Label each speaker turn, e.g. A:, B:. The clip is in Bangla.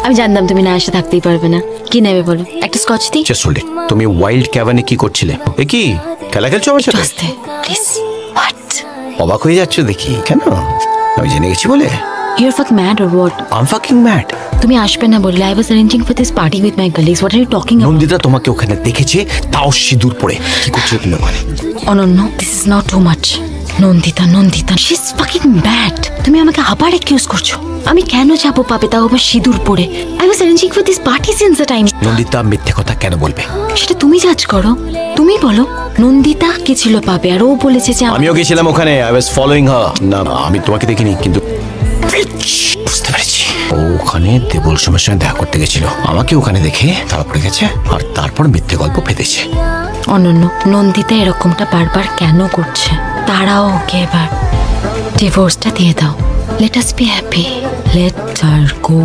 A: আমি জানতাম তুমি না এসে থাকতেই পারবে না। কি নেবে বলো? একটা স্কচ দিই।
B: চলে তুমি ওয়াইল্ড ক্যাভানে কি করছিলে? এ কি খেলা খেলছো আমার সাথে?
A: আস্তে প্লিজ। হোয়াট?
B: অবাক হয়ে যাচ্ছ দেখি। কেন? আমি জেনে গেছি বলে?
A: You're fucking mad or what?
B: I'm fucking mad.
A: তুমি আসবে না বললে I was arranging for this party with my colleagues. What are you talking about?
B: Nandita তোমাকে ওখানে দেখেছে, তাও সিঁদুর পরে। কি করছো তুমি ওখানে?
A: অনন্য, this is not too much. Nandita, she's fucking bad. তুমি আমাকে আবার অ্যাকিউজ করছো। আমি কেন যাবো পাবে, তাও আবার সিঁদুর পরে? I was arranging for this party since the time.
B: Nandita মিথ্যে কথা কেন বলবে?
A: সেটা তুমি জাজ করো। তুমি বলো নন্দিতা কি ছিল পাবে, আর ও বলেছে যে
B: আমিও গেছিলাম ওখানে। I was following her. না আমি তোমাকে দেখিনি, কিন্তু বুঝতে পেরেছি ও ওখানে দেবল সঙ্গে দেখা করতে গেছিল। আমাকে ওখানে দেখে তারপরে গেছে, আর তারপর মিথ্যে গল্প ফেঁদেছে।
A: অনন্য, নন্দিতা এরকমটা বারবার কেন করছে? তারাও ওকে এবার ডিভোর্সটা দিয়ে দাও। Let us be happy. Let her go.